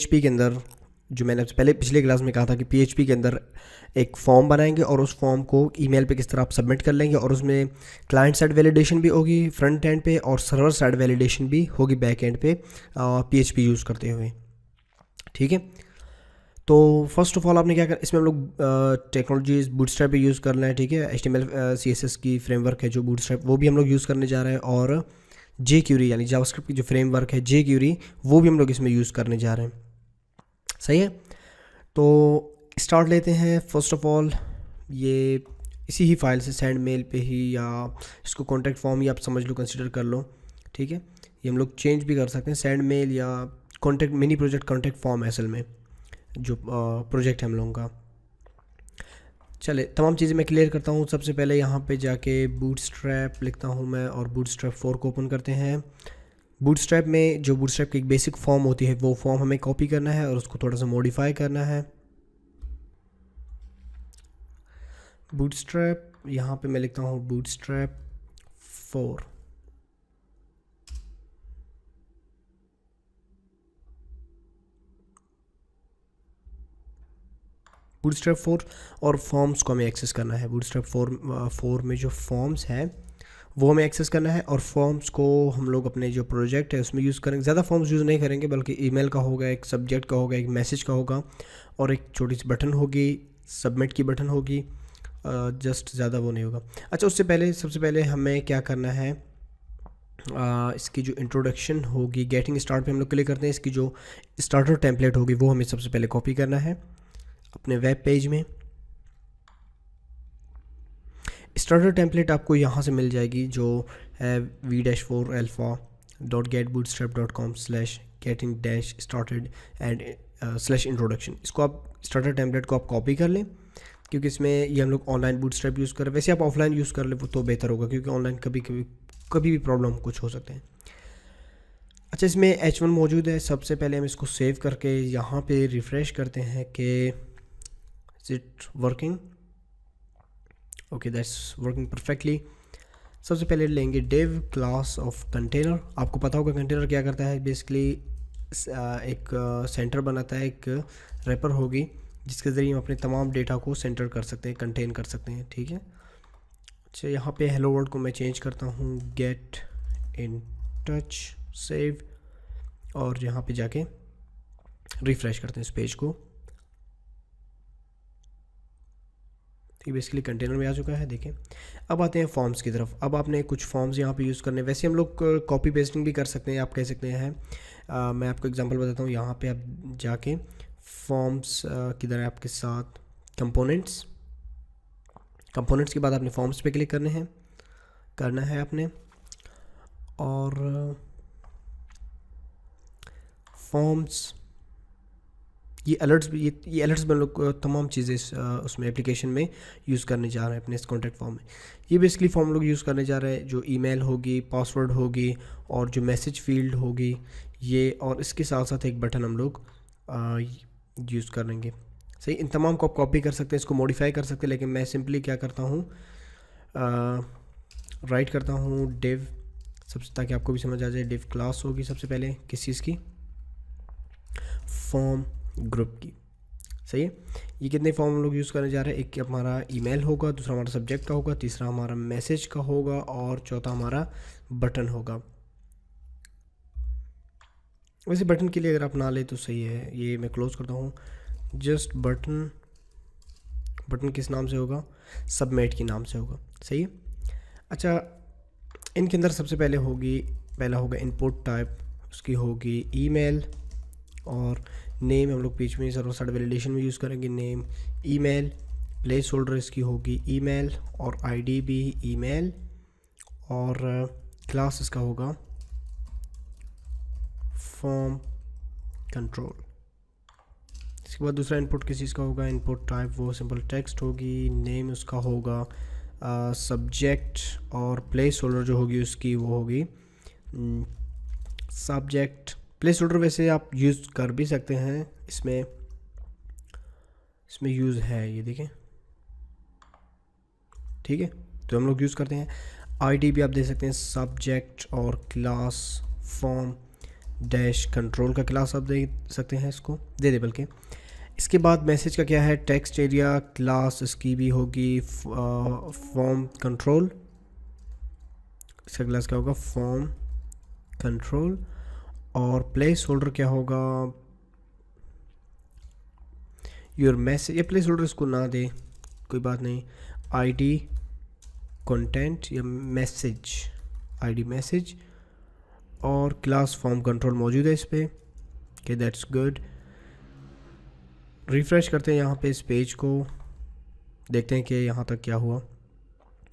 PHP के अंदर जो मैंने पहले पिछले क्लास में कहा था कि पीएचपी के अंदर एक फॉर्म बनाएंगे और उस फॉर्म को ईमेल पे किस तरह आप सबमिट कर लेंगे, और उसमें क्लाइंट साइड वैलिडेशन भी होगी फ्रंट एंड पे और सर्वर साइड वैलिडेशन भी होगी बैक एंड पे पीएचपी यूज़ करते हुए। ठीक है, तो फर्स्ट ऑफ ऑल आपने क्या कर, इसमें हम लोग टेक्नोलॉजीज बूटस्ट्रैप भी यूज़ करना है। ठीक है, HTML CSS की फ्रेमवर्क है जो बूटस्ट्रैप, वो भी हम लोग यूज़ करने जा रहे हैं, और jQuery यानी जावास्क्रिप्ट की जो फ्रेमवर्क है jQuery, वो भी हम लोग इसमें यूज़ करने जा रहे हैं। सही है, तो स्टार्ट लेते हैं। फर्स्ट ऑफ ऑल ये इसी ही फाइल से सेंड मेल पे ही, या इसको कॉन्टैक्ट फॉर्म ही आप समझ लो, कंसिडर कर लो। ठीक है, ये हम लोग चेंज भी कर सकते हैं, सेंड मेल या contact mini project contact form असल में जो प्रोजेक्ट है हम लोगों का। चले तमाम चीज़ें मैं क्लियर करता हूँ। सबसे पहले यहाँ पे जाके बूटस्ट्रैप लिखता हूँ मैं, और बूटस्ट्रैप 4 को ओपन करते हैं। बूटस्ट्रैप में जो बूटस्ट्रैप की एक बेसिक फॉर्म होती है, वो फॉर्म हमें कॉपी करना है और उसको थोड़ा सा मॉडिफाई करना है। बूटस्ट्रैप यहाँ पे मैं लिखता हूँ बूटस्ट्रैप 4। बूटस्ट्रैप 4 और फॉर्म्स को हमें एक्सेस करना है। बूटस्ट्रैप 4 में जो फॉर्म्स है वो हमें एक्सेस करना है, और फॉर्म्स को हम लोग अपने जो प्रोजेक्ट है उसमें यूज़ करेंगे। ज़्यादा फॉर्म्स यूज़ नहीं करेंगे, बल्कि ईमेल का होगा, एक सब्जेक्ट का होगा, एक मैसेज का होगा, और एक छोटी सी बटन होगी, सबमिट की बटन होगी, जस्ट ज़्यादा वो नहीं होगा। अच्छा, उससे पहले सबसे पहले हमें क्या करना है, इसकी जो इंट्रोडक्शन होगी, गेटिंग स्टार्ट पे हम लोग क्लिक करते हैं। इसकी जो स्टार्टर टेम्पलेट होगी वो हमें सबसे पहले कॉपी करना है अपने वेब पेज में। स्टार्टर टेम्पलेट आपको यहाँ से मिल जाएगी, जो है v-4alpha.getbootstrap.com/getting-started and /introduction। इसको आप स्टार्टर टेम्पलेट को आप कॉपी कर लें, क्योंकि इसमें ये हम लोग ऑनलाइन बूटस्ट्रैप यूज़ कर रहे हैं। वैसे आप ऑफलाइन यूज़ कर ले वो तो बेहतर होगा, क्योंकि ऑनलाइन कभी भी प्रॉब्लम कुछ हो सकते हैं। अच्छा, इसमें H1 मौजूद है। सबसे पहले हम इसको सेव करके यहाँ पे रिफ़्रेश करते हैं कि is it working. Okay, that's working perfectly. सबसे पहले लेंगे डिव क्लास ऑफ कंटेनर। आपको पता होगा कंटेनर क्या करता है, बेसिकली एक सेंटर बनाता है, एक रैपर होगी जिसके ज़रिए हम अपने तमाम डेटा को सेंटर कर सकते हैं, कंटेन कर सकते हैं। ठीक है, अच्छा यहाँ पे हेलो वर्ल्ड को मैं चेंज करता हूँ गेट इन टच, सेव, और यहाँ पे जाके रिफ़्रेश करते हैं इस पेज को। ये बेसिकली कंटेनर में आ चुका है। देखें, अब आते हैं फॉर्म्स की तरफ। अब आपने कुछ फॉर्म्स यहाँ पे यूज़ करने, वैसे हम लोग कॉपी पेस्टिंग भी कर सकते हैं, आप कह सकते हैं। मैं आपको एग्जांपल बताता हूँ। यहाँ पे आप जाके फॉर्म्स की तरह आपके साथ कंपोनेंट्स के बाद आपने फॉर्म्स पे क्लिक करना है आपने, और फॉर्म्स ये अलर्ट्स भी, ये अलर्ट्स में लोग तमाम चीज़ें उसमें एप्लीकेशन में यूज़ करने जा रहे हैं अपने इस कॉन्टैक्ट फॉर्म में। ये बेसिकली फॉर्म लोग यूज़ करने जा रहे हैं, जो ईमेल होगी, पासवर्ड होगी, और जो मैसेज फील्ड होगी ये, और इसके साथ साथ एक बटन हम लोग यूज़ करेंगे। सही, इन तमाम को आप कॉपी कर सकते हैं, इसको मॉडिफाई कर सकते हैं, लेकिन मैं सिंपली क्या करता हूँ, राइट करता हूँ डिव, सबसे ताकि आपको भी समझ आ जाए। डिव क्लास होगी सबसे पहले किस चीज़ की, फॉर्म ग्रुप की। सही है, ये कितने फॉर्म हम लोग यूज़ करने जा रहे हैं, एक हमारा ईमेल होगा, दूसरा हमारा सब्जेक्ट का होगा, तीसरा हमारा मैसेज का होगा, और चौथा हमारा बटन होगा। वैसे बटन के लिए अगर आप ना ले तो सही है, ये मैं क्लोज करता हूँ। जस्ट बटन किस नाम से होगा, सबमिट के नाम से होगा। सही है, अच्छा इनके अंदर सबसे पहले पहला होगा इनपुट टाइप, उसकी होगी ईमेल, और नेम हम लोग बीच में सर्वर साइड वैलिडेशन में यूज़ करेंगे, नेम ईमेल, प्लेस होल्डर इसकी होगी ईमेल, और आईडी भी ईमेल, और क्लास इसका होगा फॉर्म कंट्रोल। इसके बाद दूसरा इनपुट किस चीज़ का होगा, इनपुट टाइप वो सिंपल टेक्स्ट होगी, नेम उसका होगा सब्जेक्ट, और प्लेस होल्डर जो होगी उसकी वो होगी सब्जेक्ट। प्लेस होल्डर वैसे आप यूज़ कर भी सकते हैं, इसमें यूज़ है, ये देखें। ठीक है, तो हम लोग यूज़ करते हैं। आईडी भी आप दे सकते हैं, सब्जेक्ट और क्लास फॉर्म डैश कंट्रोल का क्लास आप दे सकते हैं, इसको दे दे बल्कि। इसके बाद मैसेज का क्या है, टेक्स्ट एरिया क्लास इसकी भी होगी फॉर्म कंट्रोल, इसका क्लास क्या होगा फॉर्म कंट्रोल। और प्लेस होल्डर क्या होगा योर मैसेज, या प्लेस होल्डर इसको ना दे कोई बात नहीं, आईडी कंटेंट या मैसेज, आईडी मैसेज, और क्लास फॉर्म कंट्रोल मौजूद है इस पर। Okay that's good. रिफ़्रेश करते हैं यहाँ पे इस पेज को, देखते हैं कि यहाँ तक क्या हुआ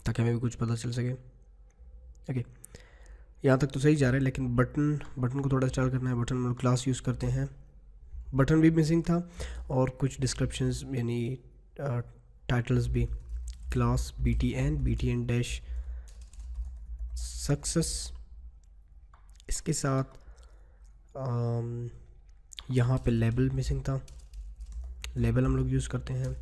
ताकि हमें भी कुछ पता चल सके। ओके यहाँ तक तो सही जा रहा है, लेकिन बटन को थोड़ा इंस्टॉल करना है। बटन में क्लास यूज़ करते हैं, बटन भी मिसिंग था और कुछ डिस्क्रिप्शंस यानी टाइटल्स भी, क्लास BTN डैश सक्सेस। इसके साथ यहाँ पे लेबल मिसिंग था, लेबल हम लोग यूज़ करते हैं,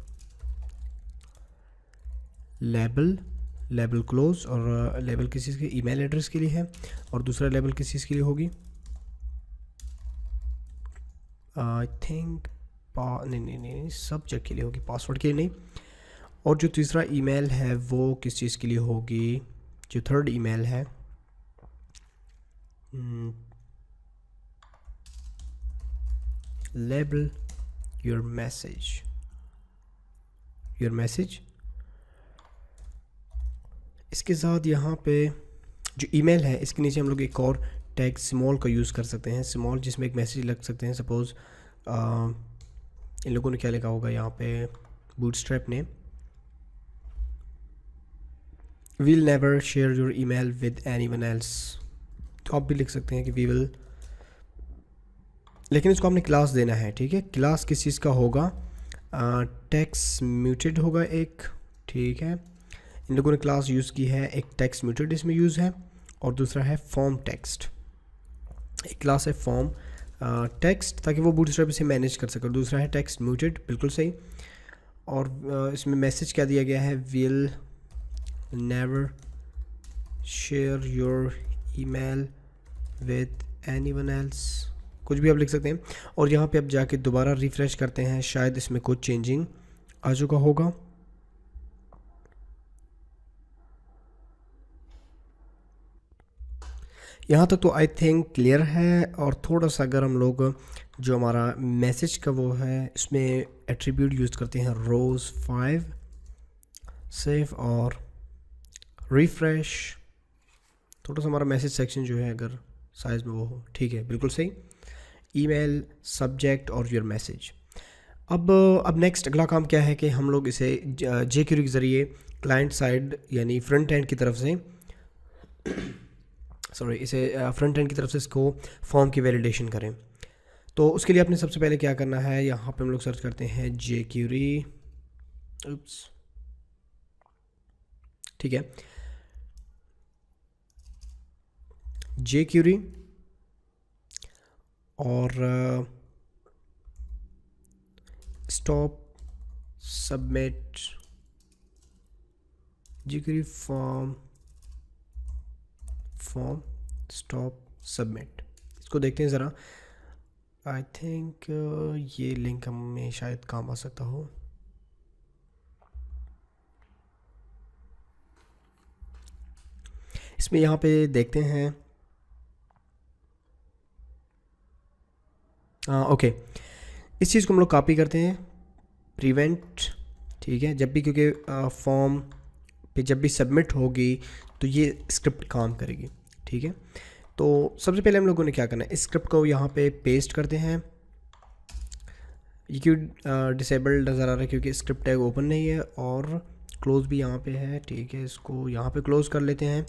लेबल क्लोज। और लेबल किस चीज़ के, ईमेल एड्रेस के लिए है, और दूसरा लेबल किस चीज़ के लिए होगी, आई थिंक नहीं सब्जेक्ट के लिए होगी, पासवर्ड के लिए नहीं। और जो तीसरा ईमेल है वो किस चीज़ के लिए होगी, जो थर्ड ईमेल है लेबल योर मैसेज। इसके साथ यहाँ पे जो ईमेल है इसके नीचे हम लोग एक और टैग स्मॉल का यूज़ कर सकते हैं, स्मॉल, जिसमें एक मैसेज लग सकते हैं। सपोज़ इन लोगों ने क्या लिखा होगा यहाँ पे, बूटस्ट्रैप ने will never share your email with anyone else, तो आप भी लिख सकते हैं कि वी विल, लेकिन इसको आपने क्लास देना है, ठीक है। क्लास किस चीज़ का होगा, टेक्स्ट म्यूटेड होगा एक, ठीक है। इन लोगों ने क्लास यूज़ की है, एक टेक्स्ट म्यूटेड इसमें यूज़ है, और दूसरा है फॉर्म टेक्स्ट। एक क्लास है फॉर्म टेक्स्ट ताकि वो बूटस्ट्रैप इसे मैनेज कर सके, दूसरा है टेक्स्ट म्यूटेड, बिल्कुल सही। और इसमें मैसेज क्या दिया गया है, will never share your email with anyone else, कुछ भी आप लिख सकते हैं। और यहाँ पे आप जाके दोबारा रिफ़्रेश करते हैं, शायद इसमें कुछ चेंजिंग आ चुका होगा। यहाँ तक तो आई थिंक क्लियर है। और थोड़ा सा अगर हम लोग जो हमारा मैसेज का वो है इसमें एट्रीब्यूट यूज़ करते हैं रोज़ 5, सेव और रिफ़्रेश, थोड़ा सा हमारा मैसेज सेक्शन जो है अगर साइज़ में वो हो, ठीक है, बिल्कुल सही। ईमेल, सब्जेक्ट और योर मैसेज। अब नेक्स्ट अगला काम क्या है कि हम लोग इसे jQuery के ज़रिए क्लाइंट साइड यानी फ्रंट एंड की तरफ से फ्रंट एंड की तरफ से इसको फॉर्म की वैलिडेशन करें। तो उसके लिए आपने सबसे पहले क्या करना है, यहाँ पे हम लोग सर्च करते हैं jQuery, ठीक है, jQuery, और stop submit jQuery form stop submit. इसको देखते हैं ज़रा, आई थिंक ये लिंक हमें शायद काम आ सकता हो। इसमें यहाँ पे देखते हैं, ओके, इस चीज़ को हम लोग कॉपी करते हैं, प्रिवेंट, ठीक है, जब भी, क्योंकि फॉर्म पे जब भी सबमिट होगी तो ये स्क्रिप्ट काम करेगी, ठीक है। तो सबसे पहले हम लोगों ने क्या करना है, इस स्क्रिप्ट को यहाँ पे पेस्ट करते हैं। ये क्यों डिसेबल्ड नज़र आ रहा है, क्योंकि स्क्रिप्ट टैग ओपन नहीं है, और क्लोज भी यहाँ पे है, ठीक है। इसको यहाँ पे क्लोज़ कर लेते हैं,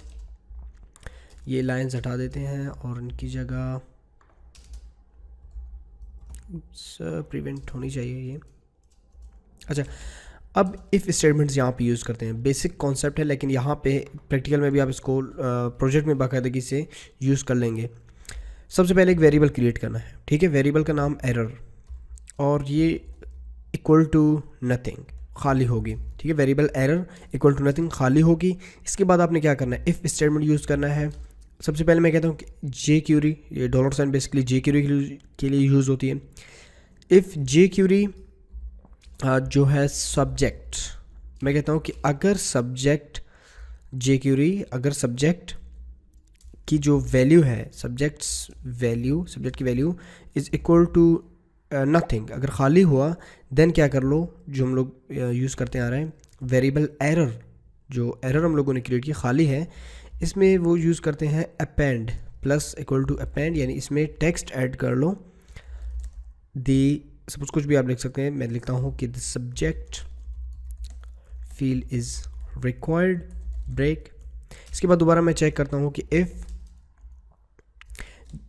ये लाइंस हटा देते हैं और इनकी जगह प्रिवेंट होनी चाहिए ये। अच्छा, अब इफ़ स्टेटमेंट्स यहाँ पे यूज़ करते हैं, बेसिक कॉन्सेप्ट है, लेकिन यहाँ पे प्रैक्टिकल में भी आप इसको प्रोजेक्ट में बाकायदगी से यूज़ कर लेंगे। सबसे पहले एक वेरिएबल क्रिएट करना है, ठीक है, वेरिएबल का नाम एरर, और ये इक्वल टू नथिंग, खाली होगी, ठीक है। Variable error equal to nothing खाली होगी। इसके बाद आपने क्या करना है, इफ़ स्टेटमेंट यूज़ करना है, सबसे पहले मैं कहता हूँ कि जे क्यूरी, ये डॉलर साइन बेसिकली जे क्यूरी के लिए यूज़ होती है। इफ़ जे क्यूरी जो है सब्जेक्ट, मैं कहता हूँ कि अगर सब्जेक्ट जे क्यूरी, अगर सब्जेक्ट की जो वैल्यू है, सब्जेक्ट की value is equal to nothing, अगर खाली हुआ, देन क्या कर लो, जो हम लोग यूज़ करते आ रहे हैं वेरिएबल एरर, जो एरर हम लोगों ने क्रिएट की खाली है, इसमें वो यूज़ करते हैं append, plus equal to append, यानी इसमें टेक्स्ट ऐड कर लो। दी सपोज कुछ भी आप लिख सकते हैं, मैं लिखता हूँ कि the subject field is required break. इसके बाद दोबारा मैं चेक करता हूँ कि इफ़,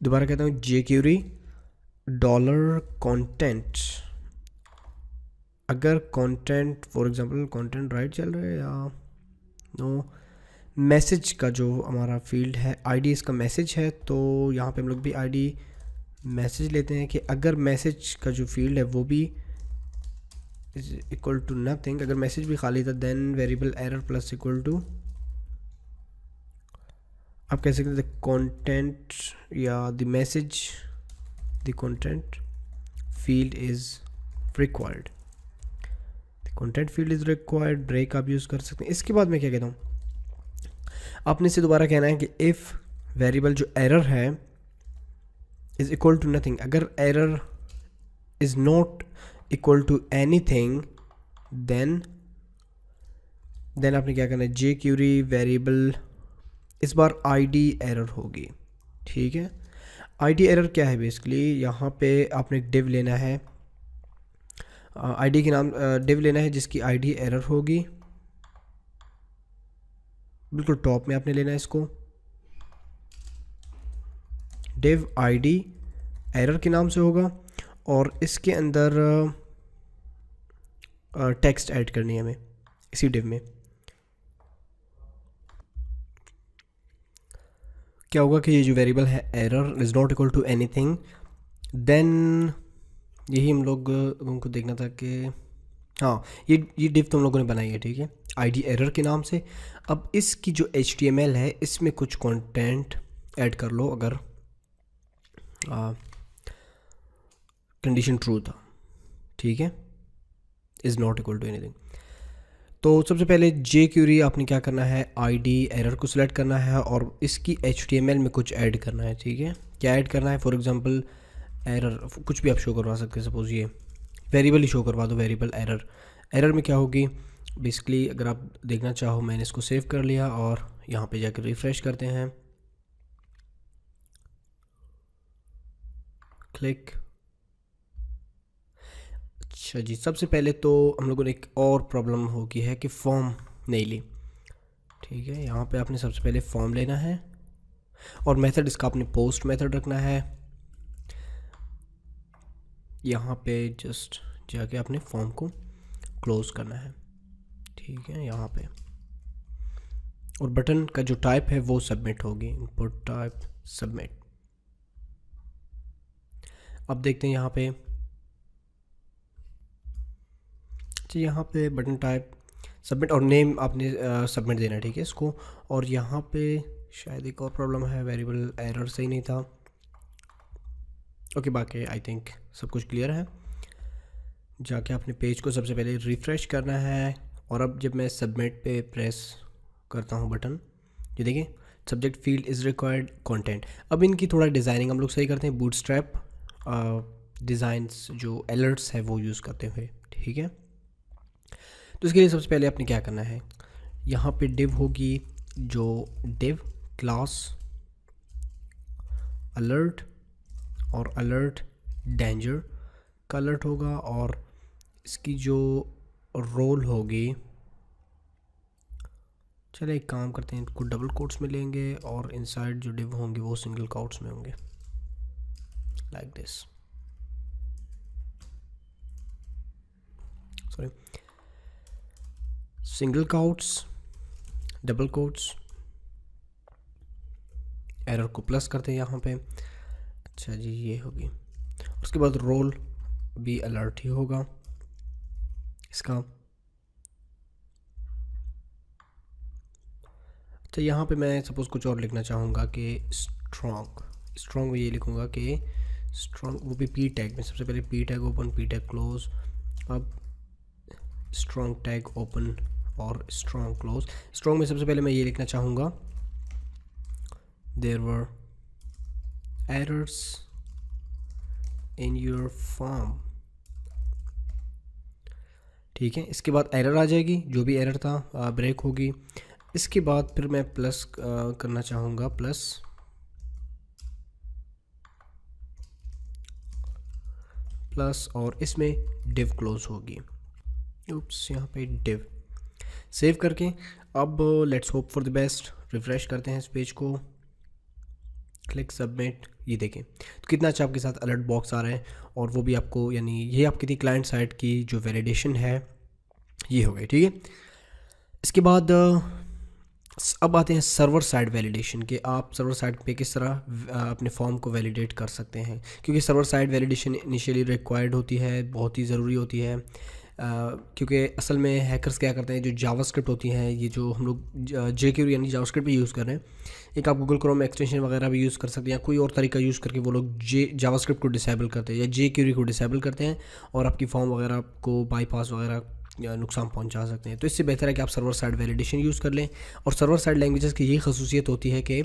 दोबारा कहता हूँ जे क्यूरी डॉलर कंटेंट, अगर content for example content right चल रहा है या नो, मैसेज का जो हमारा फील्ड है, आईडी इसका मैसेज है, तो यहाँ पे हम लोग भी आईडी मैसेज लेते हैं कि अगर मैसेज का जो फील्ड है वो भी इज इक्वल टू नथिंग, अगर मैसेज भी खाली था, then variable error plus equal to, आप कह सकते थे कंटेंट या the message, the content field is required, the content field is required break आप यूज़ कर सकते हैं। इसके बाद मैं क्या कहता हूँ, आपने से दोबारा कहना है कि इफ़ वेरिएबल जो एरर है इज़ इक्वल टू नथिंग, अगर error is not equal to anything, then आपने क्या करना है, जे क्यूरी वेरिएबल, इस बार आईडी एरर होगी, ठीक है। आईडी एरर क्या है बेसिकली, यहाँ पे आपने एक डिव लेना है, आईडी के नाम डिव लेना है जिसकी आईडी एरर होगी, बिल्कुल टॉप में आपने लेना है इसको, डिव आईडी एरर के नाम से होगा, और इसके अंदर टेक्स्ट ऐड करनी है हमें इसी डिव में। क्या होगा कि ये जो वेरिएबल है error is not equal to anything, then यही हम लोग उनको देखना था कि हाँ, ये डिव तो हम लोगों ने बनाई है, ठीक है, आईडी एरर के नाम से। अब इसकी जो HTML है इसमें कुछ कंटेंट ऐड कर लो, अगर कंडीशन ट्रू था, ठीक है, is not equal to anything. तो सबसे पहले जे क्यूरी आपने क्या करना है, आईडी एरर को सिलेक्ट करना है और इसकी HTML में कुछ ऐड करना है, ठीक है। क्या ऐड करना है, फॉर एग्जांपल एरर, कुछ भी आप शो करवा सकते हैं, सपोज ये वेरिएबल ही शो करवा दो, वेरिएबल एरर। एरर में क्या होगी बेसिकली, अगर आप देखना चाहो, मैंने इसको सेव कर लिया और यहाँ पे जाकर रिफ़्रेश करते हैं, क्लिक। अच्छा जी, सबसे पहले तो हम लोगों ने एक और प्रॉब्लम हो गई है कि फॉर्म नहीं ली, ठीक है। यहाँ पे आपने सबसे पहले फॉर्म लेना है और मेथड इसका आपने पोस्ट मेथड रखना है, यहाँ पे जस्ट जाके आपने फॉर्म को क्लोज करना है, ठीक है, यहाँ पे। और बटन का जो टाइप है वो सबमिट होगी, इनपुट टाइप सबमिट। अब देखते हैं यहाँ पे, अच्छा यहाँ पे बटन टाइप सबमिट और नेम आपने सबमिट देना है, ठीक है, इसको। और यहाँ पे शायद एक और प्रॉब्लम है, वेरिएबल एरर सही नहीं था, ओके, बाकी आई थिंक सब कुछ क्लियर है। जाके आपने पेज को सबसे पहले रिफ़्रेश करना है और अब जब मैं सबमिट पे प्रेस करता हूँ बटन, ये देखिए subject field is required content. अब इनकी थोड़ा डिज़ाइनिंग हम लोग सही करते हैं, बूटस्ट्रैप डिज़ाइंस जो अलर्ट्स है वो यूज़ करते हुए, ठीक है। तो इसके लिए सबसे पहले आपने क्या करना है, यहाँ पे डिव होगी, जो डिव क्लास अलर्ट और अलर्ट डेंजर का अलर्ट होगा, और इसकी जो रोल होगी, चलिए एक काम करते हैं, इनको डबल कोट्स में लेंगे और इनसाइड जो डिव होंगे वो सिंगल कोट्स में होंगे, like this, sorry, single quotes, double quotes, error को प्लस करते हैं यहाँ पे। अच्छा जी, ये होगी। उसके बाद रोल भी अलर्ट ही होगा इसका। तो यहाँ पे मैं सपोज़ कुछ और लिखना चाहूँगा कि स्ट्रॉन्ग में ये लिखूँगा कि स्ट्रॉन्ग, वो भी पी टैग में। सबसे पहले P tag open, P tag close, अब स्ट्रॉन्ग टैग ओपन और स्ट्रॉन्ग क्लोज। स्ट्रॉन्ग में सबसे पहले मैं ये लिखना चाहूँगा there were errors in your form. ठीक है, इसके बाद एरर आ जाएगी, जो भी एरर था ब्रेक होगी। इसके बाद फिर मैं प्लस करना चाहूँगा, प्लस और इसमें डिव क्लोज होगी। उप्स, यहाँ पे डिव सेव करके अब let's hope for the best. Refresh करते हैं इस पेज को, क्लिक सबमिट। ये देखें तो कितना अच्छा आपके साथ अलर्ट बॉक्स आ रहा है, और वो भी आपको, यानी ये आपकी थी क्लाइंट साइड की जो वैलिडेशन है, ये हो गई। ठीक है, इसके बाद अब आते हैं सर्वर साइड वैलिडेशन के। आप सर्वर साइड पे किस तरह अपने फॉर्म को वैलिडेट कर सकते हैं, क्योंकि server side validation initially required होती है, बहुत ही ज़रूरी होती है। क्योंकि असल में हैकर्स क्या करते हैं, जो जावास्क्रिप्ट होती हैं, ये जो हम लोग जेक्यूरी यानी जावास्क्रिप्ट भी यूज़ कर रहे हैं, एक आप गूगल क्रोम एक्सटेंशन वगैरह भी यूज़ कर सकते हैं, या कोई और तरीका यूज़ करके वो लोग जावास्क्रिप्ट को डिसेबल करते हैं या जेक्यूरी को डिसेबल करते हैं, और आपकी फॉर्म वगैरह को बाईपास वगैरह या नुकसान पहुंचा सकते हैं। तो इससे बेहतर है कि आप सर्वर साइड वैलिडेशन यूज़ कर लें। और सर्वर साइड लैंग्वेजेस की यही खसूसियत होती है कि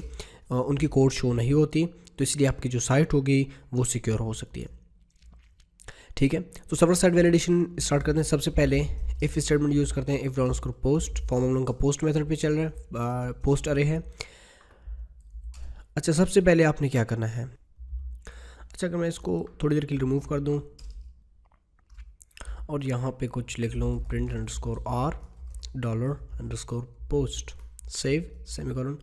उनकी कोड शो नहीं होती, तो इसलिए आपकी जो साइट होगी वो सिक्योर हो सकती है। ठीक है, तो सर्वर साइड वैलिडेशन स्टार्ट करते हैं। सबसे पहले इफ़ स्टेटमेंट यूज़ करते हैं, इफ़ डाउन पोस्ट। फॉर्म हम लोगों का पोस्ट मेथड पे चल रहा है, पोस्ट अरे है। अच्छा, सबसे पहले आपने क्या करना है, अच्छा अगर मैं इसको थोड़ी देर के लिए रिमूव कर दूँ और यहाँ पे कुछ लिख लूँ, print underscore R dollar underscore post, save semicolon,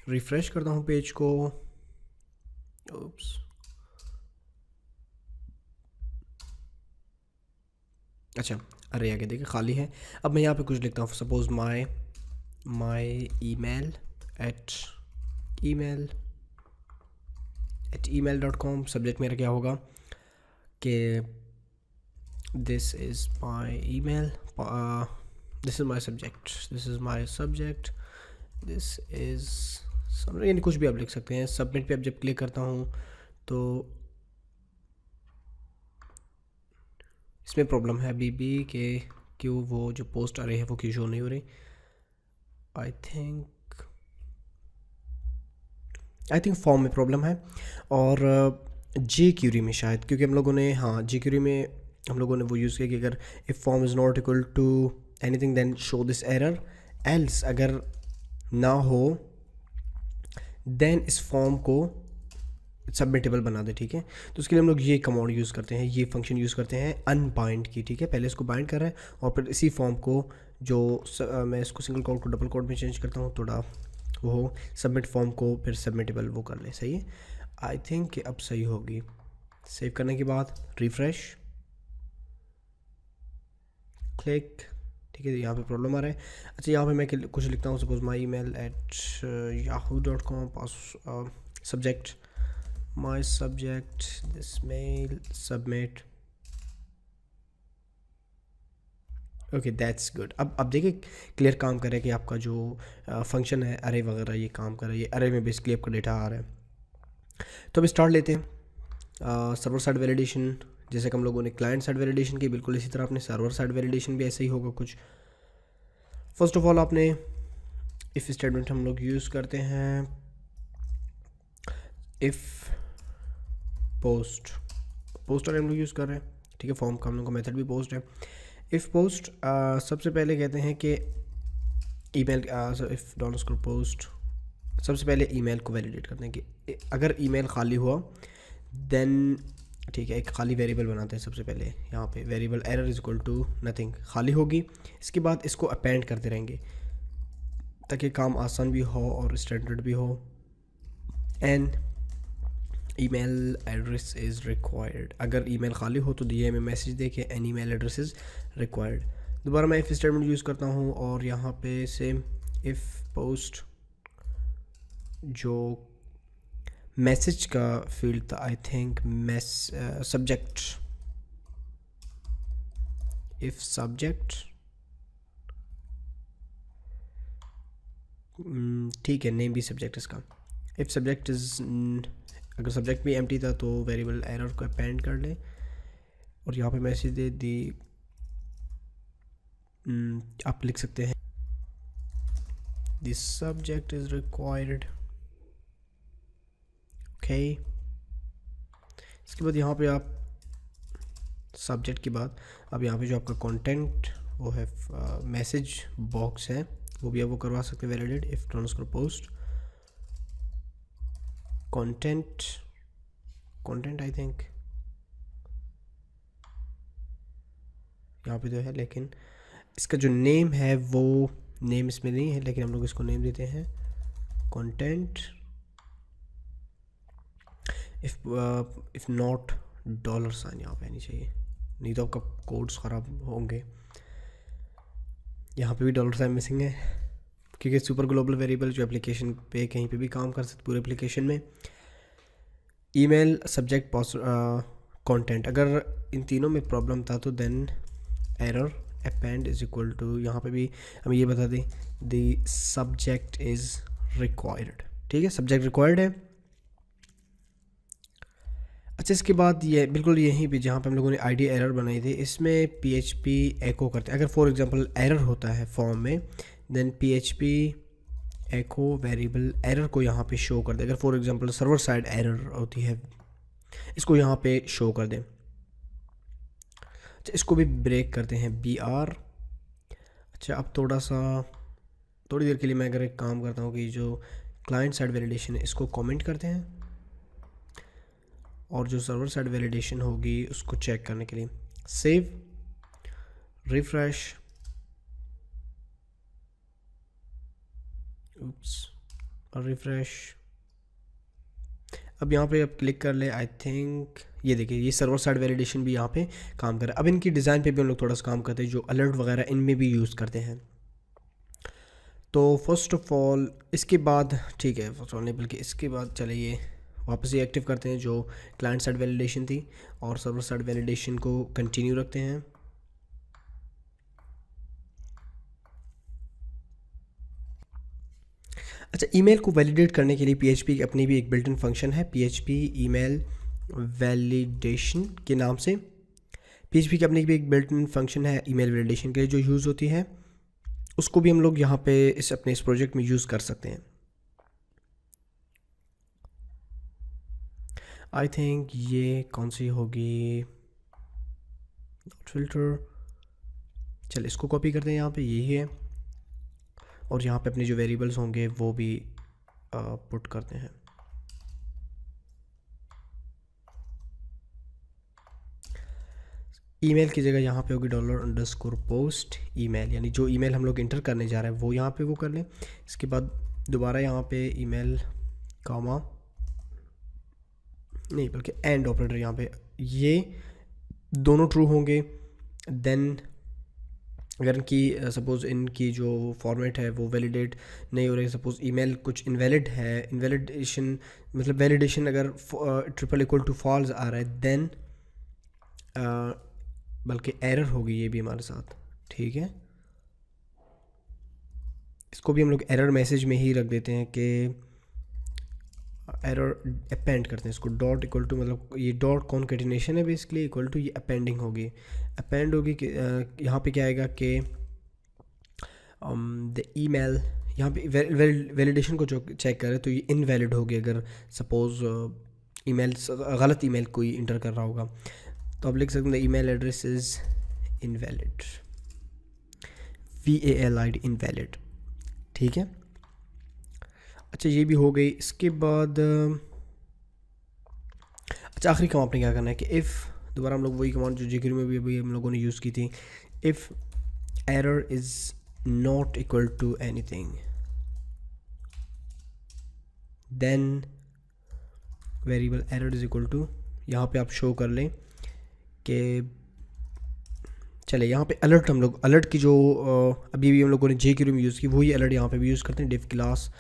refresh करता हूँ पेज को। ओप्स, अच्छा अरे आगे देखिए खाली है। अब मैं यहाँ पे कुछ लिखता हूँ, सपोज माई email@email.com। सब्जेक्ट मेरा क्या होगा कि this is my email, this is my subject, this is यानी कुछ भी आप लिख सकते हैं। सबमिट पे अब जब क्लिक करता हूँ तो इसमें प्रॉब्लम है अभी भी कि क्यों वो जो पोस्ट आ रही है वो क्यों शो नहीं हो रही। आई थिंक फॉर्म में प्रॉब्लम है, और जे क्यूरी में शायद, क्योंकि हम लोगों ने, हाँ जे क्यूरी में हम लोगों ने वो यूज़ किया कि अगर if form is not equal to anything then show this error, else अगर ना हो देन इस फॉर्म को सबमिटेबल बना दे। ठीक है, तो उसके लिए हम लोग ये कमांड यूज़ करते हैं, ये फंक्शन यूज़ करते हैं अनबाइंड की। ठीक है, पहले इसको बाइंड कर रहे हैं और फिर इसी फॉर्म को जो मैं इसको सिंगल कोड को डबल कोड में चेंज करता हूँ, थोड़ा वो सबमिट फॉर्म को फिर सबमिटेबल वो कर ले। सही है, आई थिंक कि अब सही होगी। सेव करने के बाद रिफ्रेश, क्लिक। ठीक है, यहाँ पे प्रॉब्लम आ रहा है। अच्छा, यहाँ पे मैं कुछ लिखता हूँ, suppose my email@yahoo.com, pass subject my subject, this mail, submit। Okay that's good. अब देखिए क्लियर काम कर रहा है कि आपका जो फंक्शन है अरे वगैरह ये काम कर रहा है, ये अरे में बेसिकली आपका डेटा आ रहा है। तो अब स्टार्ट लेते हैं सर्वर साइड वैलिडेशन। जैसे कि हम लोगों ने क्लाइंट साइड वैलिडेशन की, बिल्कुल इसी तरह अपने सर्वर साइड वैलिडेशन भी ऐसे ही होगा कुछ। फर्स्ट ऑफ ऑल आपने इफ़ स्टेटमेंट हम लोग यूज़ करते हैं, इफ़ पोस्टर हम लोग यूज़ कर रहे हैं। ठीक है, फॉर्म का हम लोग का मेथड भी पोस्ट है। इफ़ पोस्ट सबसे पहले कहते हैं कि ईमेल, इफ़ डॉलर पोस्ट, सबसे पहले ईमेल को वैलिडेट करते हैं कि अगर ईमेल खाली हुआ देन, ठीक है, एक खाली वेरिएबल बनाते हैं सबसे पहले। यहाँ पे variable error is equal to nothing, खाली होगी। इसके बाद इसको अपेंड करते रहेंगे ताकि काम आसान भी हो और स्टैंडर्ड भी हो। And email address is required, अगर ईमेल खाली हो तो दिए में मैसेज दे के an email address is required. दोबारा मैं इफ़ स्टेटमेंट यूज़ करता हूँ और यहाँ पे सेम इफ़ पोस्ट जो मैसेज का फील्ड था, I think subject, if subject ठीक है, नेम भी सब्जेक्ट इसका। इफ़ सब्जेक्ट इज़, अगर सब्जेक्ट भी एम्प्टी था तो वेरिएबल एरर को अपेंड कर लें और यहाँ पे मैसेज दे दी। आप लिख सकते हैं this subject is required. Okay, इसके बाद यहाँ पे आप सब्जेक्ट के बाद अब यहाँ पे जो आपका कंटेंट वो है मैसेज बॉक्स है, वो भी आप वो करवा सकते हैं validate. If transfer post content I think यहाँ पे तो है, लेकिन इसका जो नेम है वो नेम इसमें नहीं है, लेकिन हम लोग इसको नेम देते हैं content. If not dollar sign यहाँ पे आनी चाहिए, नहीं तो आपका कोड्स ख़राब होंगे। यहाँ पे भी डॉलर साइन मिसिंग है क्योंकि सुपर ग्लोबल वेरिएबल जो एप्लीकेशन पे कहीं पे भी काम कर सकते पूरे एप्लीकेशन में। ईमेल, सब्जेक्ट, कंटेंट, अगर इन तीनों में प्रॉब्लम था तो then error append is equal to, यहाँ पे भी हम ये बता दें द सब्जेक्ट इज़ रिक्वायर्ड। ठीक है, सब्जेक्ट रिक्वायर्ड है। अच्छा, इसके बाद ये बिल्कुल यहीं पे जहाँ पे हम लोगों ने आईडी एरर बनाई थी इसमें पीएचपी एको करते हैं। अगर फॉर एग्जांपल एरर होता है फॉर्म में देन पीएचपी एको वेरिएबल एरर को यहाँ पे शो कर दे। अगर for example server side error होती है इसको यहाँ पे शो कर दें। अच्छा, इसको भी ब्रेक करते हैं BR। अच्छा, अब थोड़ी देर के लिए मैं अगर एक काम करता हूँ कि जो क्लाइंट साइड वैलिडेशन है इसको कमेंट करते हैं और जो सर्वर साइड वैलिडेशन होगी उसको चेक करने के लिए सेव, रिफ्रेश, और रिफ्रेश। अब यहाँ पे आप क्लिक कर ले, आई थिंक ये देखिए ये सर्वर साइड वैलिडेशन भी यहाँ पे काम कर रहा है। अब इनकी डिज़ाइन पे भी हम लोग थोड़ा सा काम करते हैं, जो अलर्ट वगैरह इनमें भी यूज़ करते हैं। तो फर्स्ट ऑफ ऑल इसके बाद ठीक है, फर्स्ट ऑफ ऑल नहीं बल्कि इसके बाद चलिए वापस ये एक्टिव करते हैं जो क्लाइंट साइड वैलिडेशन थी और सर्वर साइड वैलिडेशन को कंटिन्यू रखते हैं। अच्छा, ईमेल को वैलिडेट करने के लिए पीएचपी की अपनी भी एक बिल्ट इन फंक्शन है, पीएचपी ईमेल वैलिडेशन के नाम से। पीएचपी की अपनी भी एक बिल्ट इन फंक्शन है ईमेल वैलिडेशन के लिए जो यूज़ होती है, उसको भी हम लोग यहाँ पे इस प्रोजेक्ट में यूज़ कर सकते हैं। आई थिंक ये कौन सी होगी, फिल्टर। चल इसको कॉपी करते हैं, यहाँ पे यही है और यहाँ पे अपने जो वेरिएबल्स होंगे वो भी पुट करते हैं। ईमेल की जगह यहाँ पे होगी $_post ईमेल, यानी जो ईमेल हम लोग इंटर करने जा रहे हैं वो यहाँ पे वो कर लें। इसके बाद दोबारा यहाँ पे ईमेल कॉमा नहीं बल्कि एंड ऑपरेटर, यहाँ पे ये दोनों ट्रू होंगे। देन अगर इनकी सपोज़ इनकी जो फॉर्मेट है वो वैलिडेट नहीं हो रही, सपोज़ ईमेल कुछ इनवैलिड है, इनवैलिडेशन मतलब वैलिडेशन अगर $= फॉल्स आ रहा है देन बल्कि एरर होगी ये भी हमारे साथ। ठीक है, इसको भी हम लोग एरर मैसेज में ही रख देते हैं कि एरर अपेंड करते हैं इसको $= मतलब ये डॉट कॉन्केटिनेशन है बेसिकली इक्वल टू ये अपेंडिंग होगी, अपेंड होगी कि यहाँ पे क्या आएगा कि द ईमेल, यहाँ पे वैलिडेशन को जो चेक करें तो ये इनवैलिड होगी अगर सपोज़ ईमेल गलत ईमेल कोई इंटर कर रहा होगा। तो आप लिख सकते हैं email address is invalid, VALID invalid. ठीक है, अच्छा ये भी हो गई। इसके बाद अच्छा आखिरी काम आपने क्या करना है कि इफ़, दोबारा हम लोग वही कमांड जो जिक्र में भी अभी हम लोगों ने यूज़ की थी, if error is not equal to anything then variable error is equal to, यहाँ पे आप शो कर लें कि चले यहाँ पे अलर्ट, हम लोग अलर्ट की जो अभी भी हम लोगों ने JQuery में यूज़ की वही अलर्ट यहाँ पे भी यूज़ करते हैं। डिव क्लास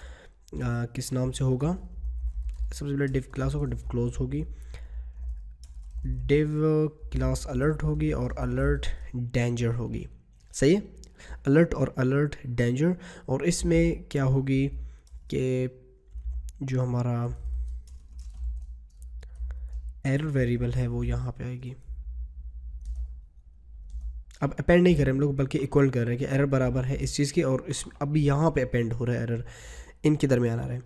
किस नाम से होगा, सबसे पहले डिव क्लास होगा, डिव क्लोज होगी, डिव क्लास अलर्ट होगी और अलर्ट डेंजर होगी। सही है, अलर्ट और अलर्ट डेंजर। और इसमें क्या होगी कि जो हमारा एरर वेरिएबल है वो यहाँ पे आएगी। अब अपेंड नहीं कर रहे हम लोग, बल्कि इक्वल कर रहे हैं कि एरर बराबर है इस चीज़ की, और इस अब यहाँ पे अपेंड हो रहा है एरर, इनके दरमियान आ रहा है।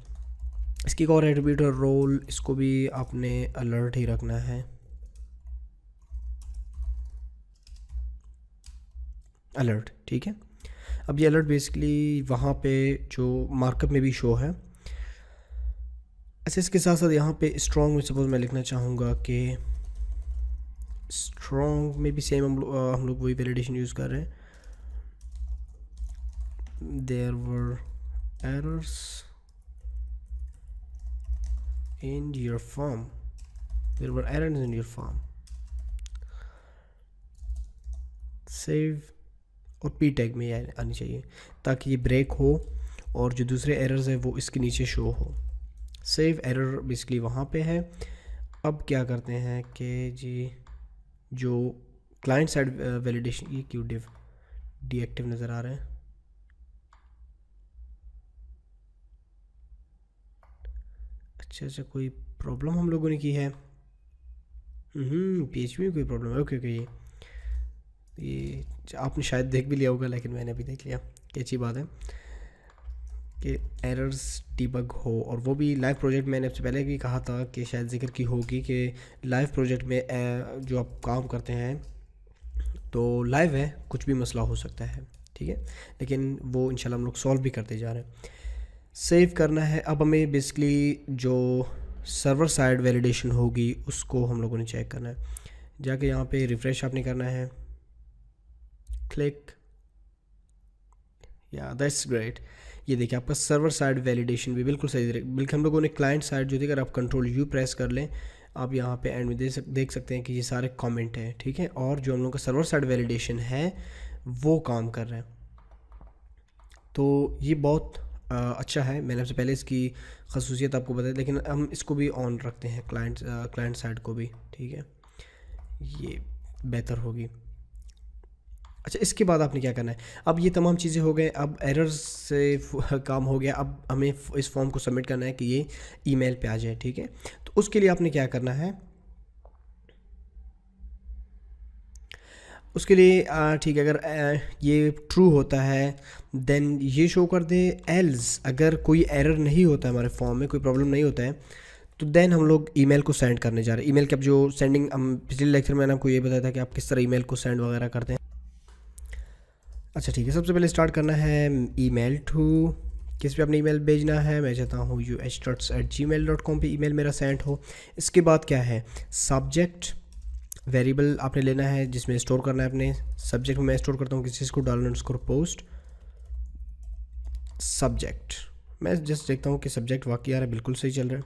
इसकी एक और एट्रीब्यूट और रोल, इसको भी आपने अलर्ट ही रखना है, अलर्ट, ठीक है। अब ये अलर्ट बेसिकली वहाँ पे जो मार्कअप में भी शो है। अच्छा, इसके साथ साथ यहाँ पे स्ट्रॉन्ग में सपोज मैं लिखना चाहूँगा कि स्ट्रॉन्ग में भी सेम हम लोग वही वैलिडेशन यूज़ कर रहे हैं। There were errors in your form, there were errors in your form, save, और पी टैग में ये आनी चाहिए ताकि ये ब्रेक हो और जो दूसरे एरर्स है वो इसके नीचे शो हो। सेव एरर बेसिकली वहाँ पे है। अब क्या करते हैं कि जी जो क्लाइंट साइड वैलिडेशन, ये क्यों डीएक्टिव नज़र आ रहा है? अच्छा, कोई प्रॉब्लम हम लोगों ने की है। PHP में कोई प्रॉब्लम है। ओके, ये आपने शायद देख भी लिया होगा, लेकिन मैंने भी देख लिया कि अच्छी बात है कि एरर्स डिबग हो, और वो भी लाइव प्रोजेक्ट। मैंने आपसे पहले भी कहा था कि शायद जिक्र की होगी कि लाइव प्रोजेक्ट में जो आप काम करते हैं तो लाइव है, कुछ भी मसला हो सकता है, ठीक है, लेकिन वो इंशाल्लाह हम लोग सॉल्व भी करते जा रहे हैं। सेव करना है। अब हमें बेसिकली जो सर्वर साइड वैलिडेशन होगी उसको हम लोगों ने चेक करना है। जाके यहाँ पे रिफ़्रेश आपने करना है, क्लिक, या दैट्स ग्रेट। ये देखिए आपका सर्वर साइड वैलिडेशन भी बिल्कुल सही, बल्कि हम लोगों ने क्लाइंट साइड जो थी, अगर आप कंट्रोल यू प्रेस कर लें, आप यहाँ पे एंड में देख सकते हैं कि ये सारे कमेंट हैं, ठीक है, और जो हम लोगों का सर्वर साइड वैलिडेशन है वो काम कर रहा है। तो ये बहुत अच्छा है। मैंने आपसे पहले इसकी खसूसियत आपको बताई, लेकिन हम इसको भी ऑन रखते हैं, क्लाइंट साइड को भी, ठीक है, ये बेहतर होगी। अच्छा, इसके बाद आपने क्या करना है? अब ये तमाम चीज़ें हो गए, अब एरर्स से काम हो गया। अब हमें इस फॉर्म को सबमिट करना है कि ये ईमेल पे आ जाए, ठीक है। तो उसके लिए आपने क्या करना है? उसके लिए ठीक है, अगर ये ट्रू होता है देन ये शो कर दे। एल्स अगर कोई एरर नहीं होता है, हमारे फॉर्म में कोई प्रॉब्लम नहीं होता है, तो देन हम लोग ईमेल को सेंड करने जा रहे हैं। ईमेल की अब जो सेंडिंग, हम पिछले लेक्चर में मैंने आपको ये बताया था कि आप किस तरह ईमेल को सेंड वगैरह करते हैं। अच्छा, ठीक है, सबसे पहले स्टार्ट करना है ईमेल टू, किस पे अपनी ईमेल भेजना है? मैं चाहता हूँ UHTuts@gmail.com पे ईमेल मेरा सेंड हो। इसके बाद क्या है? सब्जेक्ट वेरिएबल आपने लेना है जिसमें स्टोर करना है अपने। सब्जेक्ट में मैं स्टोर करता हूँ किसी चीज़ को, $_post सब्जेक्ट। मैं जस्ट देखता हूँ कि सब्जेक्ट वाकई आ रहा है, बिल्कुल सही चल रहा है।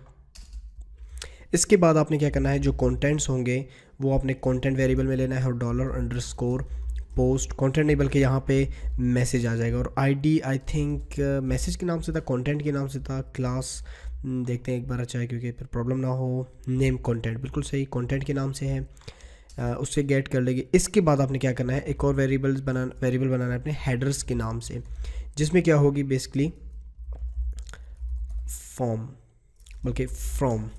इसके बाद आपने क्या करना है, जो कंटेंट्स होंगे वो आपने कंटेंट वेरिएबल में लेना है, और $_post कंटेंट नहीं बल्कि यहाँ पे मैसेज आ जाएगा। और आईडी आई थिंक मैसेज के नाम से था, कंटेंट के नाम से था, क्लास देखते हैं एक बार, अच्छा है क्योंकि फिर प्रॉब्लम ना हो। नेम कंटेंट, बिल्कुल सही, कंटेंट के नाम से है, उससे गेट कर लेंगे। इसके बाद आपने क्या करना है, एक और वेरिएबल बनाना है अपने हेडर्स के नाम से, जिसमें क्या होगी बेसिकली फॉर्म, बल्कि फ्रॉम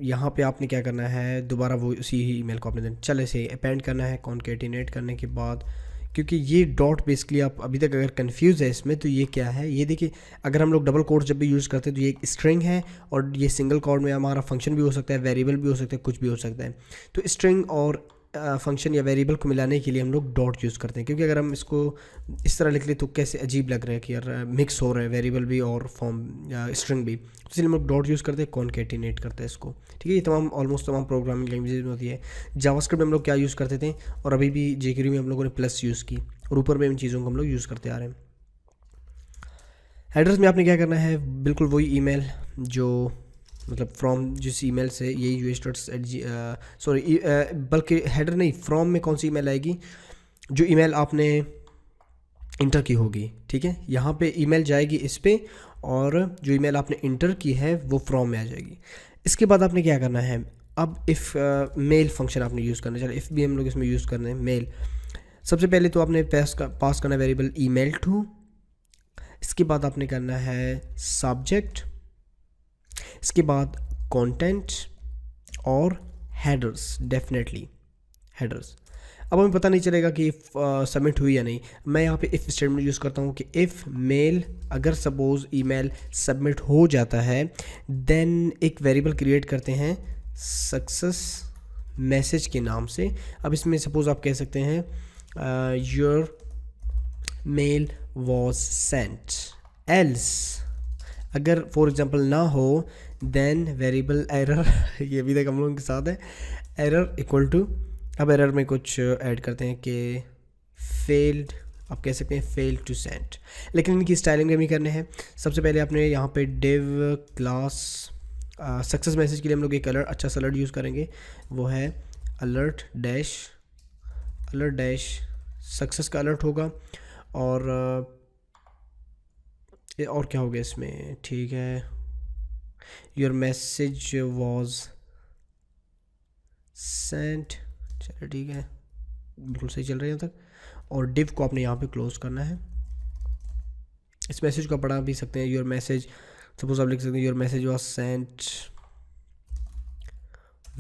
यहाँ पे आपने क्या करना है, दोबारा वो उसी ही ईमेल को आपने देना, चले से अपेंड करना है कॉन्केटिनेट करने के बाद, क्योंकि ये डॉट बेसिकली आप अभी तक अगर कंफ्यूज है इसमें, तो ये क्या है, ये देखिए, अगर हम लोग डबल कोड जब भी यूज़ करते हैं तो ये एक स्ट्रिंग है, और ये सिंगल कोड में हमारा फंक्शन भी हो सकता है, वेरिएबल भी हो सकता है, कुछ भी हो सकता है। तो स्ट्रिंग और फंक्शन या वेरिएबल को मिलाने के लिए हम लोग डॉट यूज़ करते हैं, क्योंकि अगर हम इसको इस तरह लिख ले तो कैसे अजीब लग रहा है कि यार मिक्स हो रहा है वेरिएबल भी और फॉर्म या स्ट्रिंग भी, इसलिए हम लोग डॉट यूज़ करते हैं, कॉन्केटिनेट करते हैं इसको, ठीक है। ये तमाम ऑलमोस्ट तमाम प्रोग्रामिंग लैंग्वेजेज में होती है। जावास्क्रिप्ट में हम लोग क्या यूज़ करते थे, और अभी भी jQuery में हम लोगों ने प्लस यूज़ की, और ऊपर में इन चीज़ों को हम लोग यूज़ करते आ रहे हैं। हेडर्स में आपने क्या करना है, बिल्कुल वही ईमेल जो मतलब फ्रॉम जिस ईमेल से ये बल्कि हेडर नहीं, फ्रॉम में कौन सी ईमेल आएगी, जो ईमेल आपने इंटर की होगी, ठीक है। यहाँ पे ईमेल जाएगी इस पे, और जो ईमेल आपने इंटर की है वो फ्रॉम में आ जाएगी। इसके बाद आपने क्या करना है, अब इफ़ मेल फंक्शन आपने यूज़ करना, चलो इफ़ भी हम लोग इसमें यूज़ कर रहे हैं मेल। सबसे पहले तो आपने पास करना वेरिएबल ईमेल टू, इसके बाद आपने करना है सब्जेक्ट, इसके बाद कंटेंट और हेडर्स, डेफिनेटली हेडर्स। अब हमें पता नहीं चलेगा कि सबमिट हुई या नहीं। मैं यहाँ पे इफ़ स्टेटमेंट यूज़ करता हूँ कि इफ़ मेल, अगर सपोज़ ईमेल सबमिट हो जाता है, देन एक वेरिएबल क्रिएट करते हैं सक्सेस मैसेज के नाम से। अब इसमें सपोज़ आप कह सकते हैं your mail was sent, else अगर फॉर एग्जांपल ना हो देन वेरिएबल एरर ये भी तक हम लोगों के साथ है, एरर इक्वल टू, अब एरर में कुछ ऐड करते हैं कि फेल्ड, आप कह सकते हैं फेल टू सेंड। लेकिन इनकी स्टाइलिंग भी करने हैं। सबसे पहले आपने यहाँ पे डिव क्लास सक्सेस मैसेज के लिए हम लोग एक अलर्ट, अच्छा सा अलर्ट यूज़ करेंगे, वो है अलर्ट डैश सक्सेस का अलर्ट होगा। और क्या हो गया इसमें, ठीक है, योर मैसेज वॉज सेंट, चलो ठीक है, बिल्कुल सही चल रही है यहाँ तक। और डिव को आपने यहाँ पे क्लोज करना है। इस मैसेज को पढ़ा भी सकते हैं, योर मैसेज, सपोज आप लिख सकते हैं your message was sent,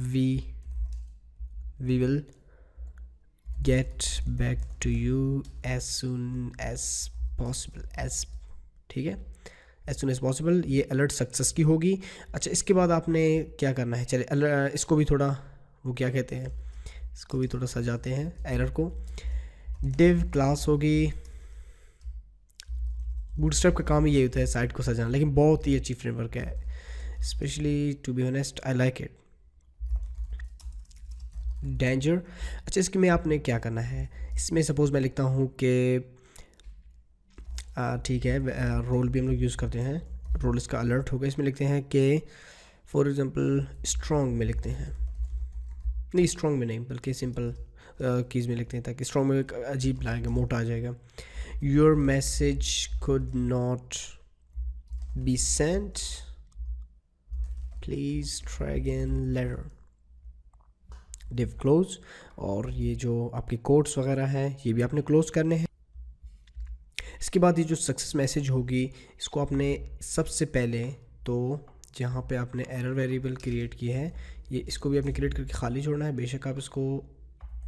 we will get back to you as soon as possible, as, ठीक है, एज सुन एज पॉसिबल। ये अलर्ट सक्सेस की होगी। अच्छा, इसके बाद आपने क्या करना है, चलिए इसको भी थोड़ा, वो क्या कहते हैं, इसको भी थोड़ा सजाते हैं एरर को। डिव क्लास होगी, बूटस्ट्रैप का काम ही ये होता है साइट को सजाना, लेकिन बहुत ही अच्छी फ्रेमवर्क है, specially to be honest I like it. Danger, अच्छा इसके में आपने क्या करना है, इसमें सपोज मैं लिखता हूँ कि ठीक है, रोल भी हम लोग यूज़ करते हैं, रोल इसका अलर्ट होगा। इसमें लिखते हैं कि फॉर एग्जांपल स्ट्रॉन्ग में लिखते हैं, नहीं स्ट्रॉन्ग में नहीं बल्कि सिंपल कीज़ में लिखते हैं, ताकि स्ट्रॉन्ग में अजीब लगेगा, मोटा आ जाएगा। Your message could not be sent, please try again later, div close. और ये जो आपके कोड्स वगैरह हैं ये भी आपने क्लोज करने हैं। इसके बाद ये जो सक्सेस मैसेज होगी, इसको आपने सबसे पहले तो जहाँ पे आपने एरर वेरिएबल क्रिएट की है, ये इसको भी आपने क्रिएट करके खाली छोड़ना है। बेशक आप इसको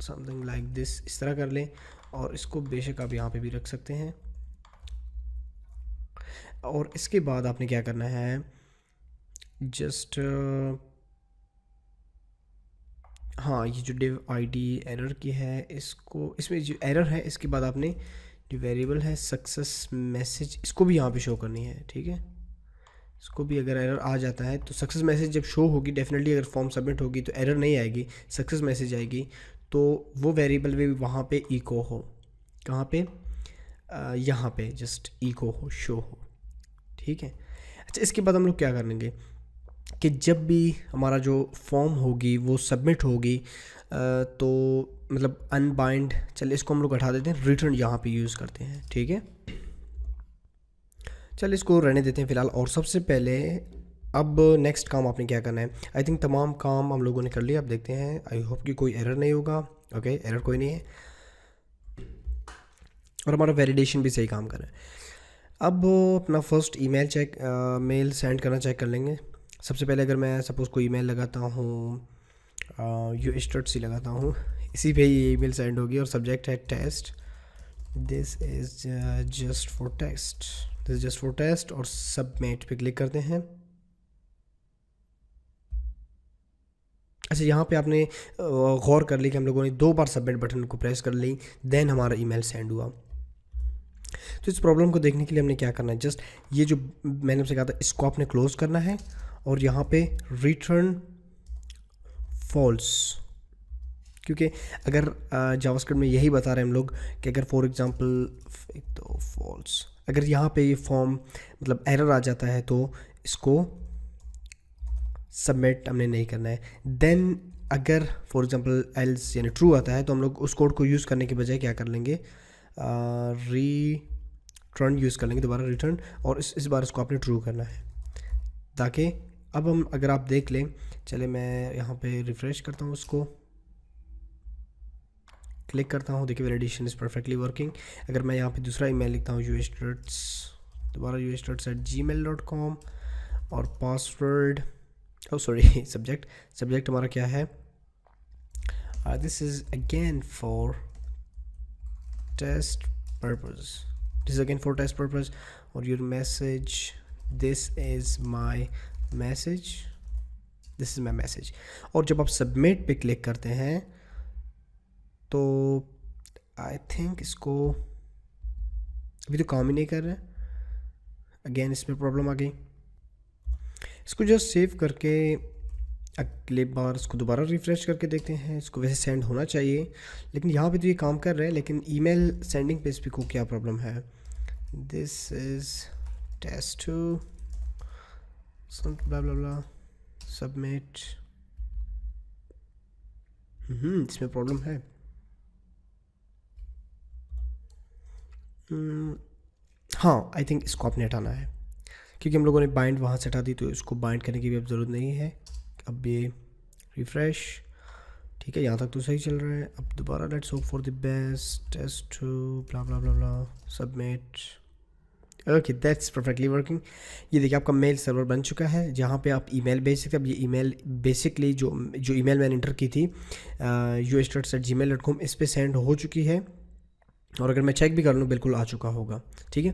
समथिंग लाइक दिस इस तरह कर लें, और इसको बेशक आप यहाँ पे भी रख सकते हैं। और इसके बाद आपने क्या करना है, जस्ट हाँ, ये जो डिव आईडी एरर की है, इसको, इसमें जो एरर है इसके बाद आपने जो वेरिएबल है सक्सेस मैसेज, इसको भी यहाँ पे शो करनी है, ठीक है। इसको भी अगर एरर आ जाता है तो सक्सेस मैसेज जब शो होगी, डेफिनेटली अगर फॉर्म सबमिट होगी तो एरर नहीं आएगी, सक्सेस मैसेज आएगी। तो वो वेरिएबल भी वहाँ पे इको हो, कहाँ पे, यहाँ पे जस्ट इको हो, शो हो, ठीक है। अच्छा, इसके बाद हम लोग क्या करेंगे कि जब भी हमारा जो फॉर्म होगी वो सबमिट होगी, तो मतलब अनबाइंड, चलिए इसको हम लोग हटा देते हैं, रिटर्न यहाँ पे यूज़ करते हैं, ठीक है। चल इसको रहने देते हैं फ़िलहाल। और सबसे पहले अब नेक्स्ट काम आपने क्या करना है, आई थिंक तमाम काम हम लोगों ने कर लिया। अब देखते हैं, आई होप कि कोई एरर नहीं होगा। ओके, एरर कोई नहीं है और हमारा वैलिडेशन भी सही काम कर रहा है। अब अपना first email check, mail send करना चेक कर लेंगे। सबसे पहले अगर मैं सपोज़ कोई ईमेल लगाता हूँ, यू स्टार्ट सी लगाता हूँ, इसी पे ये ईमेल सेंड होगी और सब्जेक्ट है test, this is just for test, this is just for test, और सबमिट पे क्लिक करते हैं। अच्छा, यहाँ पे आपने गौर कर ली कि हम लोगों ने 2 बार सबमिट बटन को प्रेस कर ली, देन हमारा ईमेल सेंड हुआ। तो इस प्रॉब्लम को देखने के लिए हमने क्या करना है, जस्ट ये जो मैंने आपसे कहा था इसको आपने क्लोज करना है और यहाँ पे रिटर्न फॉल्स, क्योंकि अगर जावास्क्रिप्ट में यही बता रहे हैं हम लोग कि अगर फॉर एग्जांपल तो फॉल्स, अगर यहाँ पे ये फॉर्म मतलब एरर आ जाता है तो इसको सबमिट हमने नहीं करना है। देन अगर फॉर एग्जांपल एल्स यानी ट्रू आता है तो हम लोग उस कोड को यूज़ करने के बजाय क्या कर लेंगे, रिटर्न यूज़ कर लेंगे, दोबारा रिटर्न, और इस बार इसको आपने ट्रू करना है ताकि अब हम अगर आप देख लें, चले मैं यहाँ पे रिफ़्रेश करता हूँ, उसको क्लिक करता हूँ, देखिए वैलिडेशन इज़ परफेक्टली वर्किंग। अगर मैं यहाँ पे दूसरा ईमेल लिखता हूँ दोबारा ustuds@gmail.com और पासवर्ड, ओ सॉरी सब्जेक्ट हमारा क्या है, this is again for test purpose और your message, this is my message. और जब आप सबमिट पे क्लिक करते हैं तो आई थिंक इसको अभी तो काम ही नहीं कर रहा है, अगेन इसमें प्रॉब्लम आ गई। इसको जस्ट सेव करके अगले बार इसको दोबारा रिफ़्रेश करके देखते हैं। इसको वैसे सेंड होना चाहिए, लेकिन यहाँ पे तो ये काम कर रहा है, लेकिन ईमेल सेंडिंग पे इस पर को क्या प्रॉब्लम है। This is test 2 blah blah blah submit. इसमें प्रॉब्लम है। हाँ, आई थिंक इसको आपने हटाना है, क्योंकि हम लोगों ने बाइंड वहाँ से हटा दी, तो इसको बाइंड करने की भी अब ज़रूरत नहीं है। अब ये रिफ़्रेश, ठीक है, यहाँ तक तो सही चल रहा है। अब दोबारा let's hope for the best, test 2 blah blah blah blah submit. Okay, that's perfectly working. ये देखिए आपका मेल सर्वर बन चुका है, जहाँ पे आप ईमेल भेज सकते हैं। अब ये ईमेल बेसिकली जो ईमेल मैंने इंटर की थी ustuds@gmail.com, इस पे सेंड हो चुकी है, और अगर मैं चेक भी कर लूँ बिल्कुल आ चुका होगा, ठीक है।